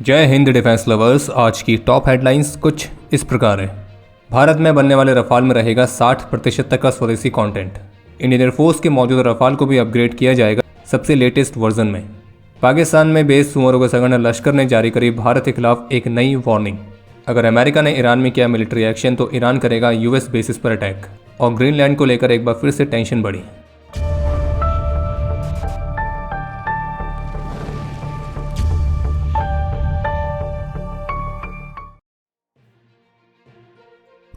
जय Hind defence lovers. आज की टॉप हेडलाइंस कुछ इस प्रकार है। भारत में बनने वाले रफाल में रहेगा 60% तक का स्वदेशी कंटेंट। इंडियन एयरफोर्स के मौजूदा रफाल को भी अपग्रेड किया जाएगा सबसे लेटेस्ट वर्जन में। पाकिस्तान में बेस सुमरों के संगठन लश्कर ने जारी करी भारत के खिलाफ एक नई वार्निंग। अगर अमेरिका ने ईरान में किया मिलिट्री एक्शन तो ईरान करेगा यूएस बेसिस पर अटैक। और ग्रीनलैंड को लेकर एक बार फिर से टेंशन बढ़ी।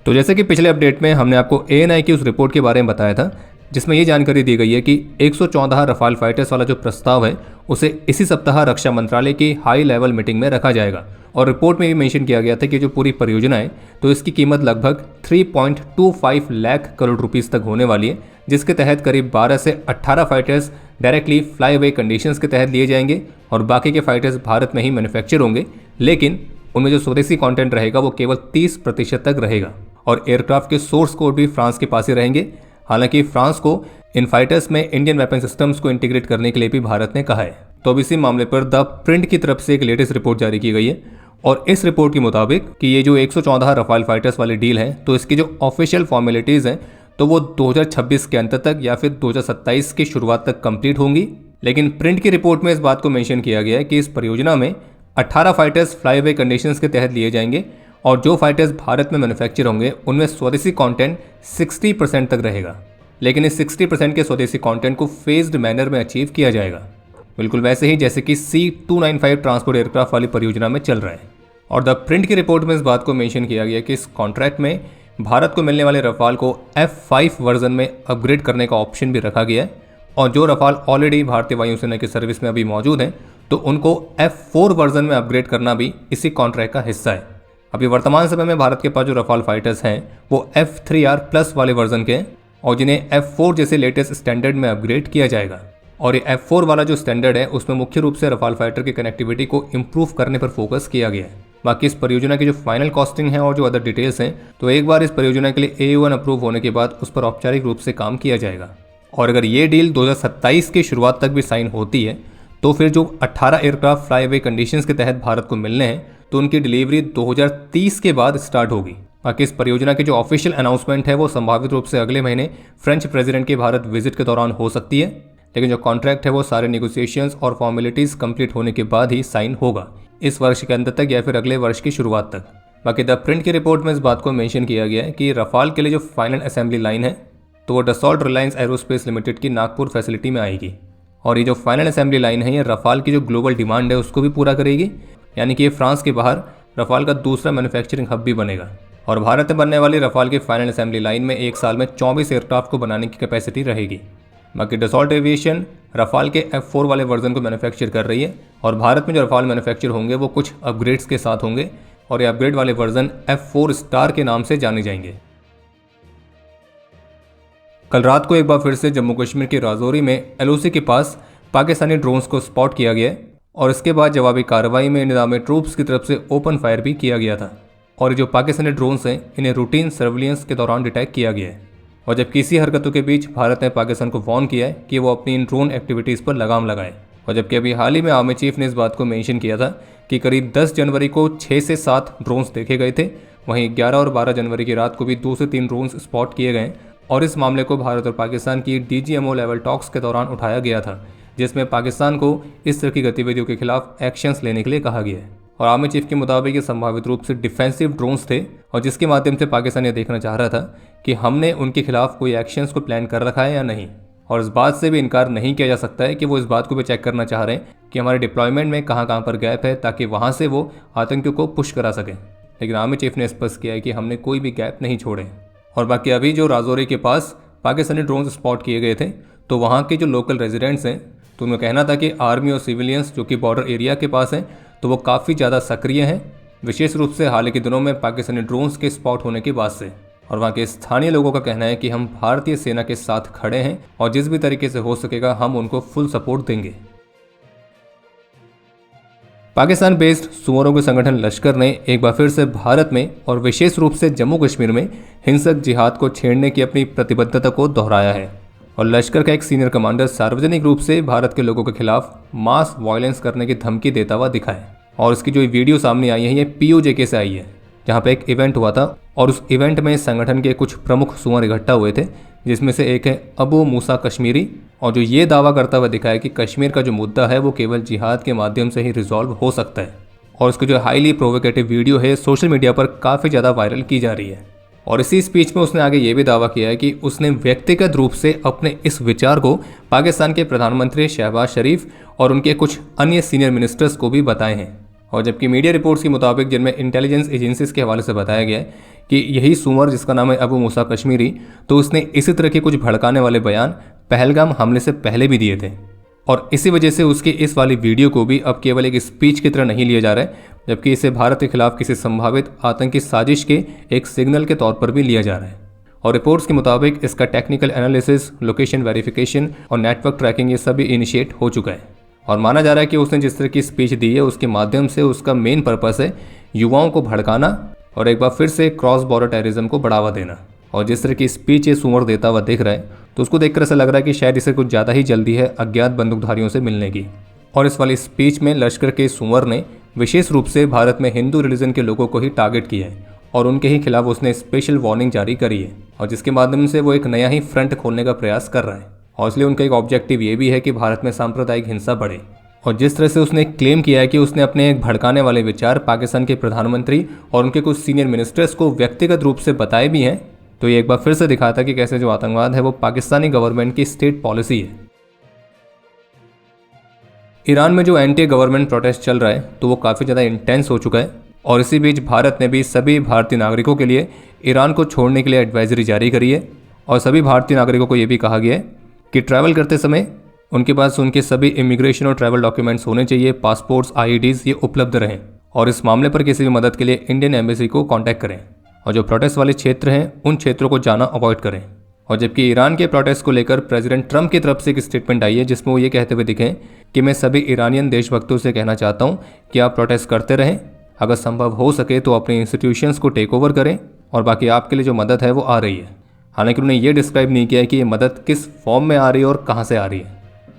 तो जैसे कि पिछले अपडेट में हमने आपको ANI की उस रिपोर्ट के बारे में बताया था जिसमें ये जानकारी दी गई है कि 114 रफाल फाइटर्स वाला जो प्रस्ताव है उसे इसी सप्ताह रक्षा मंत्रालय की हाई लेवल मीटिंग में रखा जाएगा। और रिपोर्ट में भी मेंशन किया गया था कि जो पूरी परियोजना है तो इसकी कीमत लगभग 3.25 लाख करोड़ रुपीस तक होने वाली है, जिसके तहत करीब 12 से 18 fighters directly fly away conditions के तहत लिए जाएंगे और बाकी के फाइटर्स भारत में ही मैन्युफैक्चर होंगे, लेकिन उनमें जो स्वदेशी कंटेंट रहेगा वो केवल 30% तक रहेगा। और एयरक्राफ्ट के सोर्स कोड भी फ्रांस के पास ही रहेंगे। हालांकि फ्रांस को इन फाइटर्स में इंडियन वेपन सिस्टम्स को इंटीग्रेट करने के लिए भी भारत ने कहा है। तो अब इसी मामले पर द प्रिंट की तरफ से एक लेटेस्ट रिपोर्ट जारी की गई है और इस रिपोर्ट के मुताबिक कि ये जो 114 रफाल फाइटर्स वाली डील है तो इसकी जो ऑफिशियल फॉर्मेलिटीज़ हैं तो वो 2026 के अंत तक या फिर 2027 की शुरुआत तक कंप्लीट होंगी। लेकिन प्रिंट की रिपोर्ट में इस बात को मेंशन किया गया है कि इस परियोजना में 18 फाइटर्स फ्लाई अवे कंडीशंस के तहत लिए जाएंगे और जो फाइटर्स भारत में मैन्युफैक्चर होंगे उनमें स्वदेशी कंटेंट 60% तक रहेगा। लेकिन इस 60% के स्वदेशी कंटेंट को फेज्ड मैनर में अचीव किया जाएगा, बिल्कुल वैसे ही जैसे कि C295 ट्रांसपोर्ट एयरक्राफ्ट वाली परियोजना में चल रहा है। और द प्रिंट की रिपोर्ट में इस बात को मेंशन किया गया कि इस कॉन्ट्रैक्ट में भारत को मिलने वाले रफाल को F5 वर्जन में अपग्रेड करने का ऑप्शन भी रखा गया है और जो रफाल ऑलरेडी भारतीय वायुसेना की सर्विस में अभी मौजूद हैं तो उनको F4 वर्जन में अपग्रेड करना भी इसी कॉन्ट्रैक्ट का हिस्सा है। अभी वर्तमान समय में भारत के पास जो रफाल फाइटर्स हैं वो F3R प्लस वाले वर्जन के हैं और जिन्हें F4 जैसे लेटेस्ट स्टैंडर्ड में अपग्रेड किया जाएगा। और ये F4 वाला जो स्टैंडर्ड है उसमें मुख्य रूप से रफाल फाइटर की कनेक्टिविटी को इम्प्रूव करने पर फोकस किया गया है। बाकी इस परियोजना की जो फाइनल कॉस्टिंग है और जो अदर डिटेल्स हैं तो एक बार इस परियोजना के लिए AU1 अप्रूव होने के बाद उस पर औपचारिक रूप से काम किया जाएगा। और अगर ये डील 2027 की शुरुआत तक भी साइन होती है तो फिर जो 18 एयरक्राफ्ट फ्लाई अवे कंडीशंस के तहत भारत को मिलने हैं तो उनकी डिलीवरी 2030 के बाद स्टार्ट होगी। बाकी इस परियोजना की जो ऑफिशियल अनाउंसमेंट है वो संभावित रूप से अगले महीने फ्रेंच प्रेसिडेंट के भारत विजिट के दौरान हो सकती है, लेकिन जो कॉन्ट्रैक्ट है वो सारे नेगोशिएशंस और फॉर्मेलिटीज कंप्लीट होने के बाद ही साइन होगा, इस वर्ष के अंत तक या फिर अगले वर्ष की शुरुआत तक। बाकी द प्रिंट की रिपोर्ट में इस बात को मेंशन किया गया है कि रफाल के लिए जो फाइनल असेंबली लाइन है तो वो डसॉल्ट रिलायंस एरोस्पेस लिमिटेड की नागपुर फैसिलिटी में आएगी। और ये जो फाइनल असेंबली लाइन है ये रफाल की जो ग्लोबल डिमांड है उसको भी पूरा करेगी, यानी कि ये फ्रांस के बाहर रफाल का दूसरा मैन्युफैक्चरिंग हब भी बनेगा। और भारत में बनने वाली रफाल की फाइनल असेंबली लाइन में एक साल में 24 एयरक्राफ्ट को बनाने की कैपेसिटी रहेगी। बाकी डसॉल्ट एविएशन रफाल के F4 वाले वर्जन को मैन्युफैक्चर कर रही है और भारत में जो रफाल मैन्युफैक्चर होंगे वो कुछ अपग्रेड्स के साथ होंगे और ये अपग्रेड वाले वर्जन F4 स्टार के नाम से जाने जाएंगे। कल रात को एक बार फिर से जम्मू कश्मीर के राजौरी में LOC के पास पाकिस्तानी ड्रोन्स को स्पॉट किया गया है और इसके बाद जवाबी कार्रवाई में निज़ाम ट्रूप्स की तरफ से ओपन फायर भी किया गया था। और ये जो पाकिस्तानी ड्रोन्स हैं इन्हें रूटीन सर्विलियंस के दौरान डिटेक्ट किया गया है। और जबकि इसी हरकतों के बीच भारत ने पाकिस्तान को वार्न किया है कि वो अपनी इन ड्रोन एक्टिविटीज़ पर लगाम लगाए। और जबकि अभी हाल ही में आर्मी चीफ ने इस बात को मेंशन किया था कि करीब 10 जनवरी को 6 से 7 ड्रोन्स देखे गए थे, वहीं 11 और 12 जनवरी की रात को भी 2 से 3 ड्रोन्स स्पॉट किए गए और इस मामले को भारत और पाकिस्तान की DGMO लेवल टॉक्स के दौरान उठाया गया था, जिसमें पाकिस्तान को इस तरह की गतिविधियों के खिलाफ एक्शंस लेने के लिए कहा गया है। और आर्मी चीफ के मुताबिक ये संभावित रूप से डिफेंसिव ड्रोन्स थे और जिसके माध्यम से पाकिस्तान ये देखना चाह रहा था कि हमने उनके खिलाफ कोई एक्शंस को प्लान कर रखा है या नहीं। और इस बात से भी इनकार नहीं किया जा सकता है कि वो इस बात को भी चेक करना चाह रहे हैं कि हमारे डिप्लॉयमेंट में कहाँ कहाँ पर गैप है ताकि वहाँ से वो आतंकियों को पुश करा सकें। लेकिन आर्मी चीफ ने स्पष्ट किया है कि हमने कोई भी गैप नहीं छोड़े। और बाकी अभी जो राजौरी के पास पाकिस्तानी ड्रोन स्पॉट किए गए थे तो वहाँ के जो लोकल रेजिडेंट्स हैं तो उनका कहना था कि आर्मी और सिविलियंस जो कि बॉर्डर एरिया के पास हैं तो वो काफ़ी ज़्यादा सक्रिय हैं, विशेष रूप से हाल के दिनों में पाकिस्तानी ड्रोन्स के स्पॉट होने के बाद से। और वहाँ के स्थानीय लोगों का कहना है कि हम भारतीय सेना के साथ खड़े हैं और जिस भी तरीके से हो सकेगा हम उनको फुल सपोर्ट देंगे। पाकिस्तान बेस्ड सुमरों के संगठन लश्कर ने एक बार फिर से भारत में और विशेष रूप से जम्मू कश्मीर में हिंसक जिहाद को छेड़ने की अपनी प्रतिबद्धता को दोहराया है। और लश्कर का एक सीनियर कमांडर सार्वजनिक रूप से भारत के लोगों के खिलाफ मास वायलेंस करने की धमकी देता हुआ दिखा है। और इसकी जो वीडियो सामने आई है ये POJK से आई है, जहाँ पे एक इवेंट हुआ था और उस इवेंट में संगठन के कुछ प्रमुख सुअर इकट्ठा हुए थे, जिसमें से एक है अबू मूसा कश्मीरी, और जो ये दावा करता हुआ दिखा है कि कश्मीर का जो मुद्दा है वो केवल जिहाद के माध्यम से ही रिजॉल्व हो सकता है। और उसकी जो हाईली प्रोवोकेटिव वीडियो है सोशल मीडिया पर काफ़ी ज़्यादा वायरल की जा रही है। और इसी स्पीच में उसने आगे ये भी दावा किया है कि उसने व्यक्तिगत रूप से अपने इस विचार को पाकिस्तान के प्रधानमंत्री शहबाज शरीफ और उनके कुछ अन्य सीनियर मिनिस्टर्स को भी बताए हैं। और जबकि मीडिया रिपोर्ट्स के मुताबिक, जिनमें इंटेलिजेंस एजेंसीज के हवाले से बताया गया है कि यही सुअर जिसका नाम है अबू मूसा कश्मीरी, तो उसने इसी तरह के कुछ भड़काने वाले बयान पहलगाम हमले से पहले भी दिए थे। और इसी वजह से उसकी इस वाली वीडियो को भी अब केवल एक स्पीच की तरह नहीं लिया जा रहा है, जबकि इसे भारत के खिलाफ किसी संभावित आतंकी साजिश के एक सिग्नल के तौर पर भी लिया जा रहा है। और रिपोर्ट्स के मुताबिक इसका टेक्निकल एनालिसिस, लोकेशन वेरिफिकेशन और नेटवर्क ट्रैकिंग ये सभी इनिशिएट हो चुका है। और माना जा रहा है कि उसने जिस तरह की स्पीच दी है उसके माध्यम से उसका मेन पर्पस है युवाओं को भड़काना और एक बार फिर से क्रॉस बॉर्डर टेररिज्म को बढ़ावा देना। और जिस तरह की स्पीच ये सुअर देता हुआ दिख रहा है, तो उसको देखकर ऐसा लग रहा है कि शायद इसे कुछ ज़्यादा ही जल्दी है अज्ञात बंदूकधारियों से मिलने की। और इस वाली स्पीच में लश्कर के सुअर ने विशेष रूप से भारत में हिंदू रिलीजन के लोगों को ही टारगेट किया है और उनके ही खिलाफ उसने स्पेशल वार्निंग जारी करी है, और जिसके माध्यम से वो एक नया ही फ्रंट खोलने का प्रयास कर रहा है। और इसलिए उनका एक ऑब्जेक्टिव ये भी है कि भारत में सांप्रदायिक हिंसा बढ़े। और जिस तरह से उसने क्लेम किया है कि उसने अपने एक भड़काने वाले विचार पाकिस्तान के प्रधानमंत्री और उनके कुछ सीनियर मिनिस्टर्स को व्यक्तिगत रूप से बताए भी हैं, तो ये एक बार फिर से दिखाता कि कैसे जो आतंकवाद है वो पाकिस्तानी गवर्नमेंट की स्टेट पॉलिसी है। ईरान में जो एंटी गवर्नमेंट प्रोटेस्ट चल रहा है तो वो काफ़ी ज़्यादा इंटेंस हो चुका है। और इसी बीच भारत ने भी सभी भारतीय नागरिकों के लिए ईरान को छोड़ने के लिए एडवाइजरी जारी करी है। और सभी भारतीय नागरिकों को ये भी कहा गया है कि ट्रैवल करते समय उनके पास उनके सभी इमिग्रेशन और ट्रैवल डॉक्यूमेंट्स होने चाहिए, पासपोर्ट्स, IDs ये उपलब्ध रहें। और इस मामले पर किसी भी मदद के लिए इंडियन एम्बेसी को कांटेक्ट करें। और जो प्रोटेस्ट वाले क्षेत्र हैं उन क्षेत्रों को जाना अवॉइड करें। और जबकि ईरान के प्रोटेस्ट को लेकर प्रेसिडेंट ट्रंप की तरफ से एक स्टेटमेंट आई है, जिसमें वो ये कहते हुए दिखे कि मैं सभी ईरानियन देशभक्तों से कहना चाहता हूँ कि आप प्रोटेस्ट करते रहें, अगर संभव हो सके तो अपने इंस्टीट्यूशंस को टेक ओवर करें, और बाकी आपके लिए जो मदद है वो आ रही है। हालांकि उन्होंने ये डिस्क्राइब नहीं किया है कि ये मदद किस फॉर्म में आ रही है और कहाँ से आ रही है।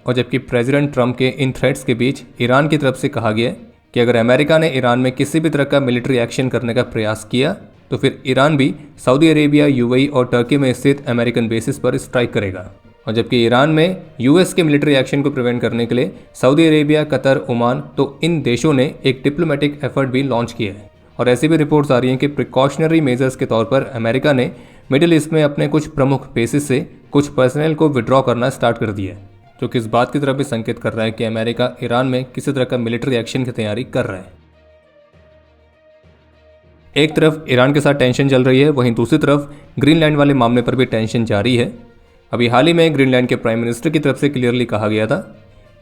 और जबकि प्रेसिडेंट ट्रंप के इन थ्रेट्स के बीच ईरान की तरफ से कहा गया है कि अगर अमेरिका ने ईरान में किसी भी तरह का मिलिट्री एक्शन करने का प्रयास किया तो फिर ईरान भी सऊदी अरेबिया, UAE और टर्की में स्थित अमेरिकन बेसिस पर स्ट्राइक करेगा। और जबकि ईरान में US के मिलिट्री एक्शन को प्रिवेंट करने के लिए सऊदी अरेबिया, कतर, ओमान, तो इन देशों ने एक डिप्लोमेटिक एफर्ट भी लॉन्च किया है। और ऐसी भी रिपोर्ट्स आ रही हैं कि प्रिकॉशनरी मेजर्स के तौर पर अमेरिका ने मिडिल ईस्ट में अपने कुछ प्रमुख बेसिस से कुछ पर्सनल को विड्रॉ करना स्टार्ट कर दिया है, जो कि इस बात की तरफ भी संकेत कर रहा है कि अमेरिका ईरान में किसी तरह का मिलिट्री एक्शन की तैयारी कर रहा है। एक तरफ ईरान के साथ टेंशन चल रही है, वहीं दूसरी तरफ ग्रीनलैंड वाले मामले पर भी टेंशन जारी है। अभी हाल ही में ग्रीनलैंड के प्राइम मिनिस्टर की तरफ से क्लियरली कहा गया था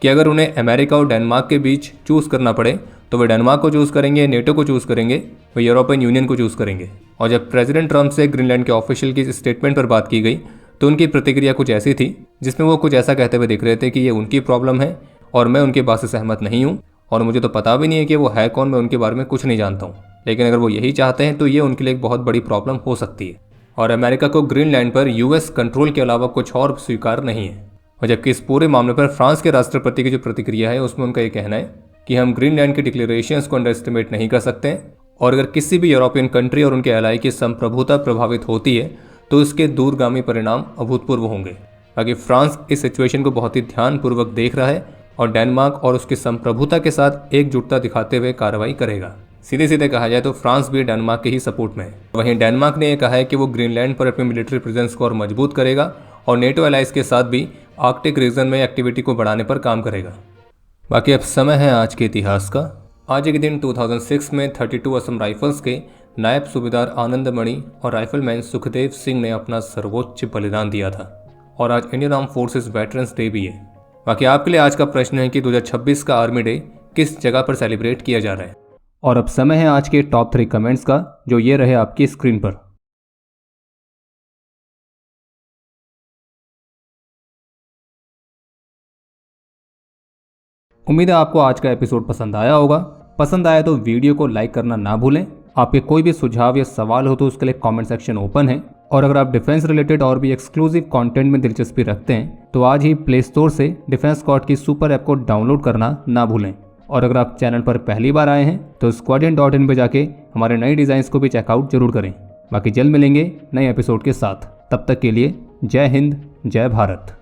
कि अगर उन्हें अमेरिका और डेनमार्क के बीच चूज़ करना पड़े तो वे डेनमार्क को चूज़ करेंगे, नेटो को चूज़ करेंगे, वे यूरोपियन यूनियन को चूज़ करेंगे। और जब प्रेसिडेंट ट्रंप से ग्रीनलैंड के ऑफिशियल की स्टेटमेंट पर बात की गई तो उनकी प्रतिक्रिया कुछ ऐसी थी, जिसमें वो कुछ ऐसा कहते हुए दिख रहे थे कि ये उनकी प्रॉब्लम है और मैं उनकी बात से सहमत नहीं हूँ, और मुझे तो पता भी नहीं है कि वो है कौन, मैं उनके बारे में कुछ नहीं जानता हूँ, लेकिन अगर वो यही चाहते हैं तो ये उनके लिए एक बहुत बड़ी प्रॉब्लम हो सकती है। और अमेरिका को ग्रीनलैंड पर US कंट्रोल के अलावा कुछ और स्वीकार नहीं है। और जबकि इस पूरे मामले पर फ्रांस के राष्ट्रपति की जो प्रतिक्रिया है उसमें उनका ये कहना है कि हम ग्रीनलैंड के डिक्लेरेशंस को अंडर एस्टिमेट नहीं कर सकते हैं, और अगर किसी भी यूरोपियन कंट्री और उनके एलाई की संप्रभुता प्रभावित होती है तो इसके दूरगामी परिणाम अभूतपूर्व होंगे। बाकी फ्रांस इस सिचुएशन को बहुत ही ध्यानपूर्वक देख रहा है और डेनमार्क और उसकी संप्रभुता के साथ एकजुटता दिखाते हुए कार्रवाई करेगा। सीधे सीधे कहा जाए तो फ्रांस भी डेनमार्क के ही सपोर्ट में है। वहीं डेनमार्क ने यह कहा है कि वो ग्रीनलैंड पर अपनी मिलिट्री प्रेजेंस को और मजबूत करेगा और नेटो एलाइज के साथ भी आर्कटिक रीजन में एक्टिविटी को बढ़ाने पर काम करेगा। बाकी अब समय है आज के इतिहास का। आज के दिन 2006 में 32 असम राइफल्स के नायब सूबेदार आनंदमणि और राइफलमैन सुखदेव सिंह ने अपना सर्वोच्च बलिदान दिया था, और आज Indian arm forces veterans day भी है। बाकी आपके लिए आज का प्रश्न है कि 2026 का आर्मी डे किस जगह पर सेलिब्रेट किया जा रहा है। और अब समय है आज के टॉप 3 कमेंट्स का, जो ये रहे आपकी स्क्रीन पर। उम्मीद है आपको आज का एपिसोड पसंद आया होगा। पसंद आया तो वीडियो को लाइक करना ना भूलें। आपके कोई भी सुझाव या सवाल हो तो उसके लिए कमेंट सेक्शन ओपन है। और अगर आप डिफेंस रिलेटेड और भी एक्सक्लूसिव कंटेंट में दिलचस्पी रखते हैं तो आज ही प्ले स्टोर से डिफेंस स्क्वाड की सुपर ऐप को डाउनलोड करना ना भूलें। और अगर आप चैनल पर पहली बार आए हैं तो squadron.in पे जाके हमारे नए डिज़ाइंस को भी चेकआउट जरूर करें। बाकी जल्द मिलेंगे नए एपिसोड के साथ, तब तक के लिए जय हिंद, जय भारत।